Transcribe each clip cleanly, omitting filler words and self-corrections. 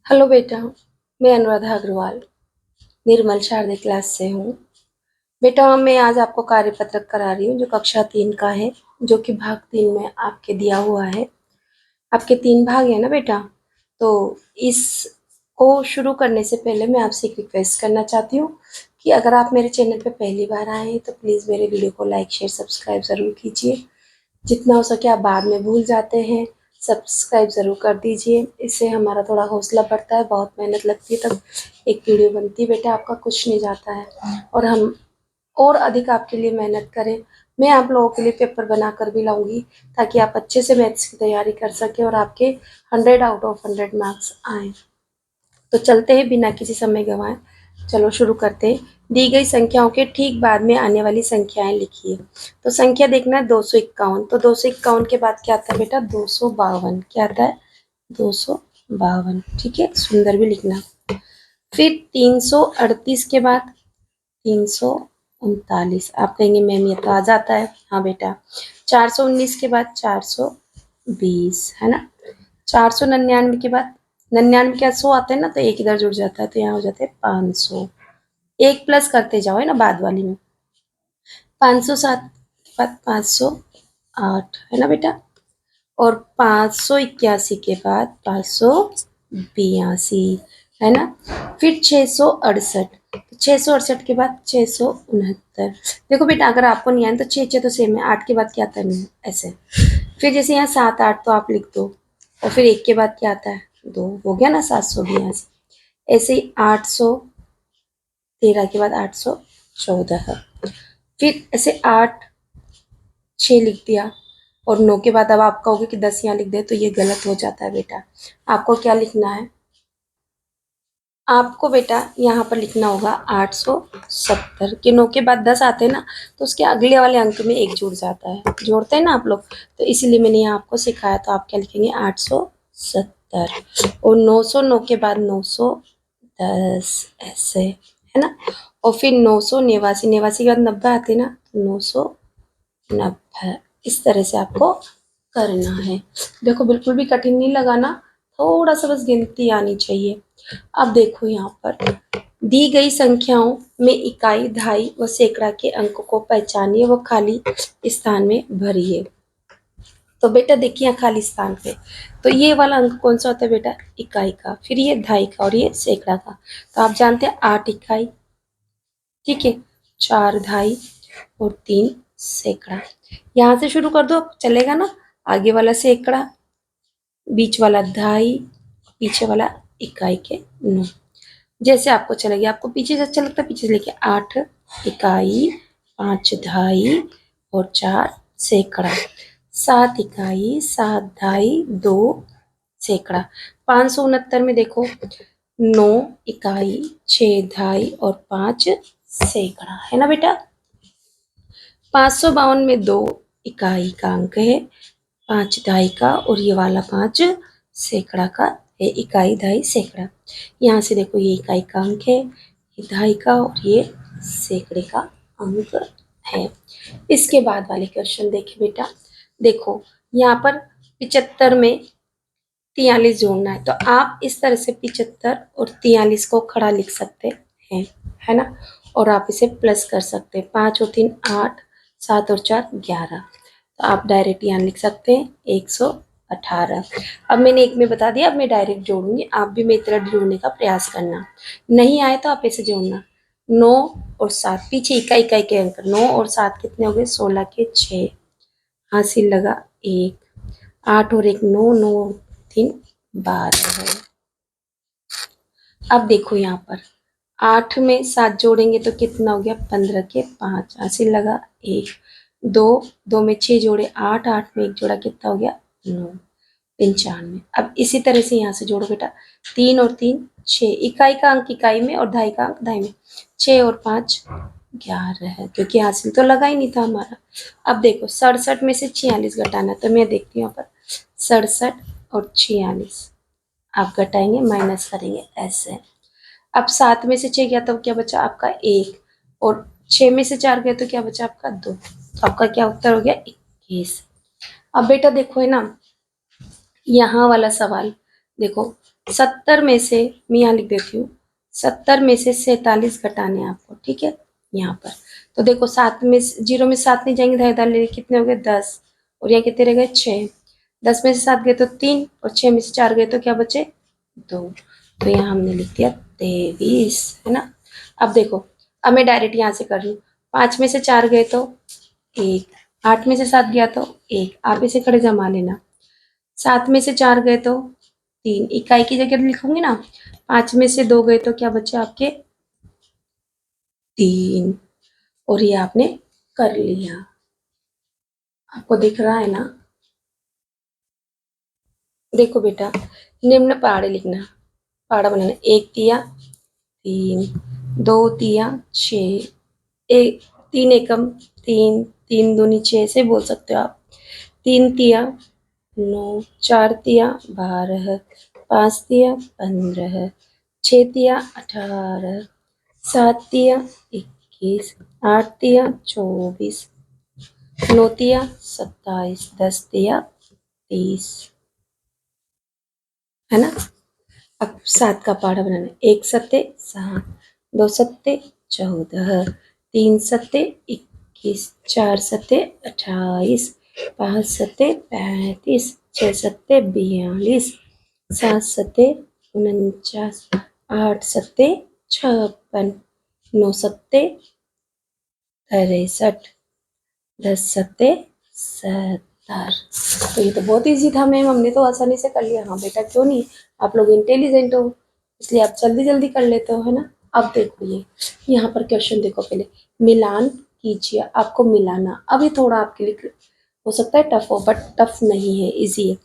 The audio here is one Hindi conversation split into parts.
हेलो बेटा, मैं अनुराधा अग्रवाल निर्मल शारदे क्लास से हूँ। बेटा मैं आज आपको कार्यपत्रक करा रही हूँ जो कक्षा 3 का है, जो कि भाग 3 में आपके दिया हुआ है। आपके 3 भाग है ना बेटा, तो इसको शुरू करने से पहले मैं आपसे एक रिक्वेस्ट करना चाहती हूँ कि अगर आप मेरे चैनल पे पहली बार आए हैं तो प्लीज़ मेरे वीडियो को लाइक शेयर सब्सक्राइब ज़रूर कीजिए। जितना हो सके आप बाद में भूल जाते हैं, सब्सक्राइब ज़रूर कर दीजिए। इससे हमारा थोड़ा हौसला बढ़ता है, बहुत मेहनत लगती है तब एक वीडियो बनती है बेटा, आपका कुछ नहीं जाता है और हम और अधिक आपके लिए मेहनत करें। मैं आप लोगों के लिए पेपर बना कर भी लाऊंगी ताकि आप अच्छे से मैथ्स की तैयारी कर सकें और आपके 100 आउट ऑफ 100 मार्क्स आएँ। तो चलते हैं बिना किसी समय गंवाए, चलो शुरू करते हैं। दी गई संख्याओं के ठीक बाद में आने वाली संख्याएं लिखिए। तो संख्या देखना है 251, तो 251 के बाद क्या आता है बेटा 252, क्या आता है 252, ठीक है, सुंदर भी लिखना। फिर 338 के बाद 339, आप कहेंगे मैम ये तो आ जाता है, हाँ बेटा। 419 के बाद 420 है ना। 499 के बाद 99 के 100 आते हैं ना, तो एक इधर जुड़ जाता है तो यहाँ हो जाते हैं 500। एक प्लस करते जाओ है ना बाद वाली में। 507 के बाद 508 है ना बेटा, और 581 के बाद 582 है ना। फिर 668, 668 के बाद 669। देखो बेटा अगर आपको नहीं आए तो छः छः तो सेम है, 8 के बाद क्या आता है 9 ऐसे। फिर जैसे यहाँ 7 8 तो आप लिख दो, और फिर 1 के बाद क्या आता है 2, हो गया ना 782। ऐसे ही 813 के बाद 814। फिर ऐसे 8 6 लिख दिया, और 9 के बाद अब आप कहोगे कि 10 यहाँ लिख दे, तो ये गलत हो जाता है बेटा। आपको क्या लिखना है, आपको बेटा यहाँ पर लिखना होगा 870 के 9 के बाद 10 आते हैं ना, तो उसके अगले वाले अंक में एक जुड़ जाता है, जोड़ते हैं ना आप लोग, तो इसीलिए मैंने यहाँ आपको सिखाया। तो आप क्या लिखेंगे 870, और 909 के बाद 910 ऐसे है ना। और फिर 989, 89 के बाद 90 आते हैं ना, 990, इस तरह से आपको करना है। देखो बिल्कुल भी कठिन नहीं लगाना, थोड़ा सा बस गिनती आनी चाहिए। अब देखो यहाँ पर दी गई संख्याओं में इकाई, दहाई व सैकड़ा के अंक को पहचानिए व खाली स्थान में भरिए। तो बेटा देखिए यहाँ खाली स्थान पे, तो ये वाला अंक कौन सा होता है बेटा इकाई का, फिर ये दहाई का और ये सैकड़ा का। तो आप जानते हैं 8 इकाई, ठीक है, 4 दहाई और 3 सैकड़ा। यहाँ से शुरू कर दो चलेगा ना, आगे वाला सैकड़ा, बीच वाला दहाई, पीछे वाला इकाई के 9, जैसे आपको अच्छा लगे। आपको पीछे से अच्छा लगता है पीछे से लेके 8 इकाई, 5 दहाई और 4 सैकड़ा, 7 इकाई, 7 दहाई, 2 सैकड़ा। 569 में देखो 9 इकाई, 6 दहाई और 5 सैकड़ा है ना बेटा। 552 में 2 इकाई का अंक है, 5 दहाई का और ये वाला 5 सैकड़ा का है, इकाई दहाई सैकड़ा। यहाँ से देखो ये इकाई का अंक है, ये दहाई का और ये सैकड़े का अंक है। इसके बाद वाले क्वेश्चन देखिए बेटा, देखो यहाँ पर 75 में 43 जोड़ना है, तो आप इस तरह से 75 और 43 को खड़ा लिख सकते हैं है ना, और आप इसे प्लस कर सकते हैं। 5 और 3 8, 7 और 4 11, तो आप डायरेक्ट यहाँ लिख सकते हैं 118। अब मैंने एक में बता दिया, अब मैं डायरेक्ट जोड़ूंगी, आप भी मेरी तरह जोड़ने का प्रयास करना। नहीं आए तो आप ऐसे जोड़ना, 9 और 7 पीछे इकाई इकाई के अंक, 9 और 7 कितने हो गए 16 के 6, हासिल लगा 1, 8 और 1 9, 9 और 3 12 है। अब देखो यहाँ पर 8 में 7 जोड़ेंगे तो कितना हो गया 15 के 5, हासिल लगा 1, 2 2 में 6 जोड़े 8, 8 में 1 जोड़ा कितना हो गया 9, 95। अब इसी तरह से यहाँ से जोड़ो बेटा, 3 और 3 6, इकाई का अंक इकाई में और दहाई का अंक दहाई में, 6 और 5 11 है, क्योंकि हासिल तो लगा ही नहीं था हमारा। अब देखो 67 में से 46 घटाना, तो मैं देखती हूँ यहाँ पर 67 और 46 आप घटाएंगे माइनस करेंगे ऐसे। अब 7 में से 6 गया तो क्या बचा आपका 1, और 6 में से 4 गया तो क्या बचा आपका 2, तो आपका क्या उत्तर हो गया 21। अब बेटा देखो है ना यहाँ वाला सवाल, देखो 70 में से मैं यहाँ लिख देती हूँ, 70 में से 47 घटाने आपको, ठीक है। यहाँ पर तो देखो 7 में 0 में 7 नहीं जाएंगे, इधर ले कितने हो गए 10, और यहाँ कितने रह गए 6। 10 में से 7 गए तो 3, और 6 में से 4 गए तो क्या बचे 2। तो यहाँ हमने लिख दिया 23, है ना। अब देखो, अब मैं डायरेक्ट यहाँ से कर रही हूँ, 5 में से 4 गए तो 1, 8 में से 7 गया तो 1, आप इसे खड़े जमा लेना। 7 में से 4 गए तो 3, इकाई की जगह लिखूंगी ना। 5 में से 2 गए तो क्या बचे आपके 3, और ये आपने कर लिया। आपको दिख रहा है ना। देखो बेटा, निम्न पहाड़े लिखना, पहाड़ा बनाना। 1 तिया 3, 2 तिया 6, एक 3 एकम 3, 3 दूनी 6 से बोल सकते हो आप। 3 तिया 9, 4 तिया 12, 5 तिया 15, 6 तिया 18, 7 तिया 21, 8 तिया 24, 9 तिया 27, 10 तिया 30, है ना। अब 7 का पहाड़ा बनाना। 1 सत्ते 7, 2 सत्ते 14, 3 सत्ते 21, 4 सत्ते 28, 5 सत्ते 35, 6 सत्ते 42, 7 सत्ते 49, 8 सत्ते 56, 9 सत्ते 63, 10 सत्ते 70। तो ये तो बहुत इजी था मैम, हमने तो आसानी से कर लिया। हाँ बेटा क्यों नहीं, आप लोग इंटेलिजेंट हो इसलिए आप जल्दी जल्दी कर लेते हो, है ना। अब देखो ये यहाँ पर क्वेश्चन देखो, पहले मिलान कीजिए, आपको मिलाना। अभी थोड़ा आपके लिए हो सकता है टफ हो, बट टफ नहीं है, इजी है।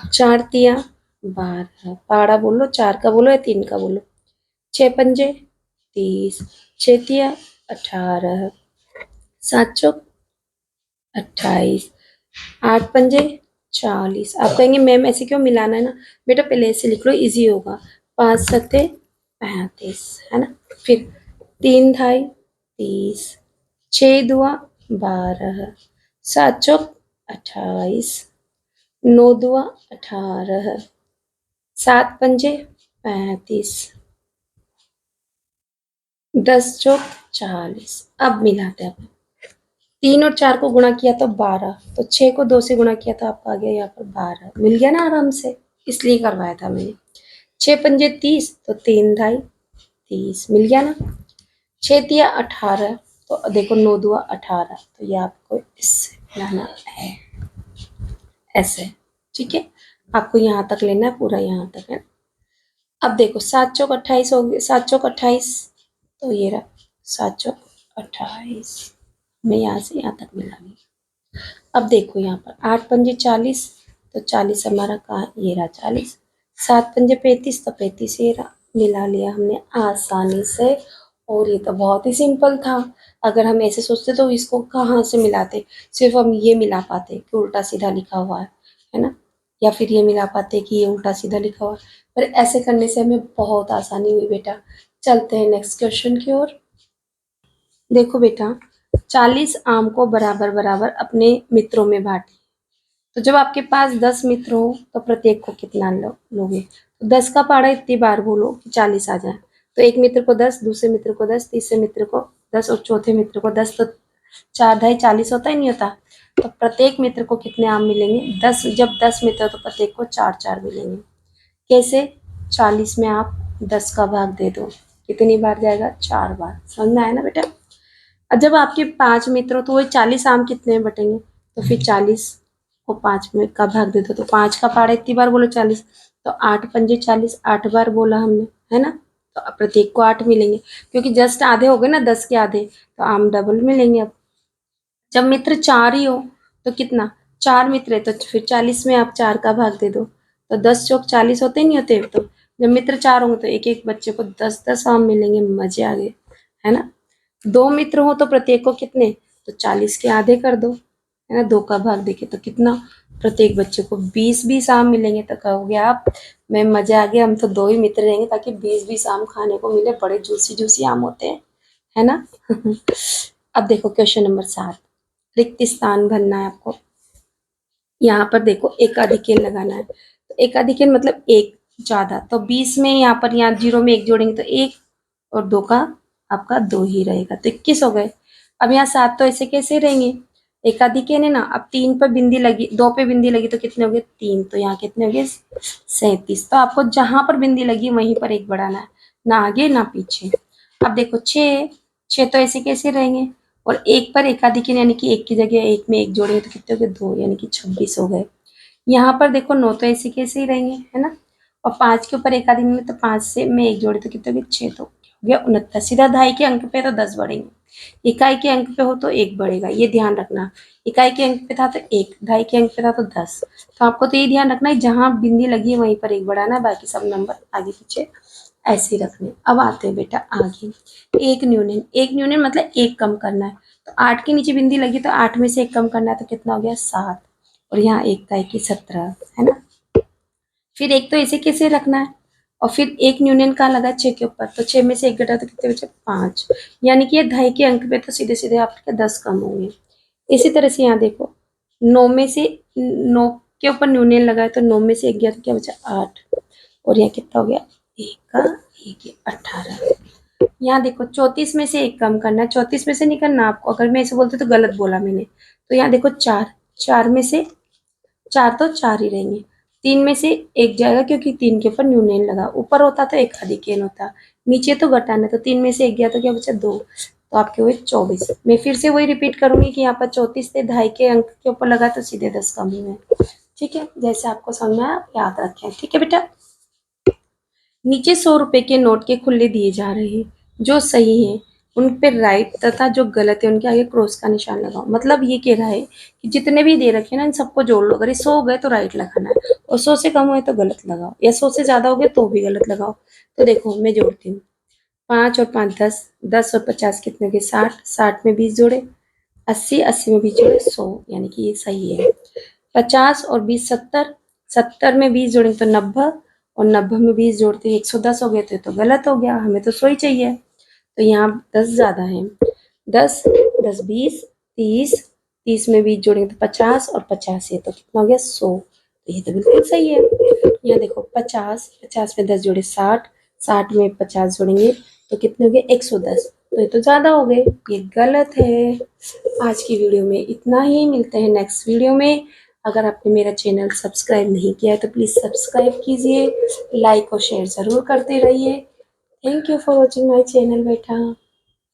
4 तिया 12, पहाड़ा बोलो, 4 का बोलो या 3 का बोलो। 6 पंजे 30, 6 तिया 18, 7 चौक 28, 8 पंजे 40। आप कहेंगे मैम ऐसे क्यों मिलाना है ना, बेटा पहले ऐसे लिख लो इजी होगा। 5 सत्ते 35, है ना। फिर 3 ढाई 30, 6 दुआ 12, 7 चौक 28, 9 दुआ 18, 7 पंजे 35, 10 चौक 40। अब मिलाते हैं। 3 और 4 को गुणा किया तो 12, तो 6 को 2 से गुणा किया तो आपका आ गया यहाँ पर 12, मिल गया ना आराम से, इसलिए करवाया था मैंने। 6 पंजे 30, तो 3 ढाई 30, मिल गया ना। 6 तिया 18, तो देखो 9 दुआ 18, तो ये आपको इससे मिलाना है, ऐसे, ठीक है। आपको यहाँ तक लेना है, पूरा यहाँ तक है। अब देखो 7 चौक 28 हो गया, 7 चौक 28, तो ये रहा 7 चौक 28, मैं यहाँ से यहाँ तक मिला ली। अब देखो यहाँ पर 8 पंजे 40, तो 40 हमारा कहाँ, ये रहा 40। 7 पंजे 35, तो 35 ये रहा, मिला लिया हमने आसानी से। और ये तो बहुत ही सिंपल था। अगर हम ऐसे सोचते तो इसको कहाँ से मिलाते, सिर्फ हम ये मिला पाते कि उल्टा सीधा लिखा हुआ है ना, या फिर ये मिला पाते कि ये उल्टा सीधा लिखा हुआ है, पर ऐसे करने से हमें बहुत आसानी हुई बेटा। चलते हैं नेक्स्ट क्वेश्चन की ओर। देखो बेटा, 40 आम को बराबर बराबर अपने मित्रों में बांटे। तो जब आपके पास 10 मित्र हो तो प्रत्येक को कितना लोगे। तो 10 का पहाड़ा इतनी बार बोलो कि 40 आ जाए। तो एक मित्र को 10, दूसरे मित्र को 10, तीसरे मित्र को 10 और चौथे मित्र को 10, तो 4 ढाई 40 होता ही नहीं होता। तो प्रत्येक मित्र को कितने आम मिलेंगे 10, जब 10 मित्र हो तो प्रत्येक को 4 4 मिलेंगे। कैसे, 40 में आप 10 का भाग दे दो, कितनी बार जाएगा 4 बार, समझ में आया ना बेटा। और जब आपके 5 मित्र हो तो वही 40 आम कितने में बटेंगे, तो फिर 40 को 5 में का भाग दे दो, तो 5 का पहाड़ा इतनी बार बोलो 40, तो 8 पंजे 40, 8 बार बोला हमने, है ना। तो अब प्रत्येक को 8 मिलेंगे, क्योंकि जस्ट आधे हो गए ना 10 के आधे, तो आम डबल मिलेंगे। अब जब मित्र 4 ही हो तो कितना, 4 मित्र है तो फिर 40 में आप 4 का भाग दे दो, तो 10 चौक 40 होते नहीं होते। तो जब मित्र 4 होंगे तो एक एक बच्चे को 10 10 आम मिलेंगे, मजे आ गए, है ना। 2 मित्र हो तो प्रत्येक को कितने, तो 40 के आधे कर दो, है ना। 2 का भाग देके तो कितना, प्रत्येक बच्चे को 20 20 आम मिलेंगे। तो कहोगे आप मैं मजे आ गया, हम तो 2 ही मित्र रहेंगे ताकि 20 20 आम खाने को मिले, बड़े जूसी जूसी आम होते हैं, है ना। अब देखो क्वेश्चन नंबर 7, रिक्त स्थान भरना है आपको। यहाँ पर देखो एकाधिकेन लगाना है। तो एकाधिकेन मतलब एक ज़्यादा, तो 20 में यहाँ पर यहाँ 0 में 1 जोड़ेंगे तो 1 और 2 का आपका 2 ही रहेगा, तो 21 हो गए। अब यहाँ 7 तो ऐसे कैसे रहेंगे, एक आधी के ने ना। अब 3 पर बिंदी लगी, 2 पे बिंदी लगी तो कितने हो गए 3, तो यहाँ कितने हो गए 37। तो आपको जहाँ पर बिंदी लगी वहीं पर 1 बढ़ाना है, ना आगे ना पीछे। अब देखो 6, 6 तो ऐसे कैसे रहेंगे, और 1 पर एक आधी के यानी कि 1 की जगह 1 में 1 जोड़ेंगे तो कितने हो गए 2, यानी कि 26 हो गए। यहाँ पर देखो 9 तो ऐसे कैसे ही रहेंगे, है ना। और 5 के ऊपर एक आधी में तो 5 से में 1 जोड़े तो कितने हो गए 6, तो हो गया 69। सीधा दहाई के अंक पे तो 10 बढ़ेंगे, इकाई के अंक पे हो तो 1 बढ़ेगा, ये ध्यान रखना। इकाई के अंक पे था तो 1, ढाई के अंक पे था तो 10। तो आपको तो ये ध्यान रखना है जहाँ बिंदी लगी है वहीं पर 1 बढ़ाना है, बाकी सब नंबर आगे पीछे ऐसे ही रखने। अब आते हैं बेटा आगे, एक न्यूनन। एक न्यूनन मतलब 1 कम करना है, तो 8 के नीचे बिंदी लगी तो 8 में से 1 कम करना है, तो कितना हो गया 7, और यहाँ 1 का 1 17, है ना। फिर एक तो ऐसे कैसे रखना है, और फिर एक न्यूनन का लगा 6 के ऊपर, तो 6 में से 1 घटा तो कितने बचे 5, यानी कि ये ढाई के अंक पे तो सीधे सीधे आपके 10 कम होंगे। इसी तरह से यहाँ देखो 9 में से 9 के ऊपर न्यूनन लगा है, तो 9 में से 1 गया तो क्या बचा 8, और यहाँ कितना हो गया 1 का 1 18। यहाँ देखो 34 में से 1 कम करना है, 34 में से नहीं करना आपको, अगर मैं ऐसे बोलती तो गलत बोला मैंने। तो यहाँ देखो 4, 4 में से 4 तो 4 ही रहेंगे, 3 में से 1 जाएगा क्योंकि 3 के ऊपर न्यूनन लगा, ऊपर होता तो एक अधिकेन होता, नीचे तो घटाना, तो 3 में से 1 गया तो क्या बचा 2, तो आपके हुए 24। मैं फिर से वही रिपीट करूंगी कि यहाँ पर 34 थे, ढाई के अंक के ऊपर लगा तो सीधे 10 कम हुए। ठीक है, जैसे आपको समझ में आया आप याद रखें। ठीक है बेटा, नीचे 100 रुपए के नोट के खुले दिए जा रहे हैं, जो सही है उन पे राइट तथा जो गलत है उनके आगे क्रॉस का निशान लगाओ। मतलब ये कह रहा है कि जितने भी दे रखे हैं ना इन सबको जोड़ लो, अगर ये 100 हो गए तो राइट लगाना है, और 100 से कम हुए तो गलत लगाओ, या 100 से ज्यादा हो गए तो भी गलत लगाओ। तो देखो मैं जोड़ती हूँ, 5 और 5 10, 10 और 50 कितने हो गए 60, 60 में 20 जोड़े 80, 80 में 20 जोड़े 100, यानी कि ये सही है। 50 और 20 70, 70 में 20 जोड़ेंगे तो 90, और 90 में 20 जोड़ते 110 हो गए, तो ये तो गलत हो गया, हमें तो 100 ही चाहिए। तो यहाँ 10 ज़्यादा है, 10 10 20 30, 30 में 20 जोड़ेंगे तो 50, और 50 है तो कितना हो गया 100, तो ये तो बिल्कुल सही है। यहाँ देखो 50, 50 में 10 जोड़े 60, 60 में 50 जोड़ेंगे तो कितने हो गए 110, तो ये तो ज़्यादा हो गए, ये गलत है। आज की वीडियो में इतना ही, मिलते हैं नेक्स्ट वीडियो में। अगर आपने मेरा चैनल सब्सक्राइब नहीं किया है तो प्लीज़ सब्सक्राइब कीजिए, लाइक और शेयर ज़रूर करते रहिए। Thank you for watching my channel बेटा।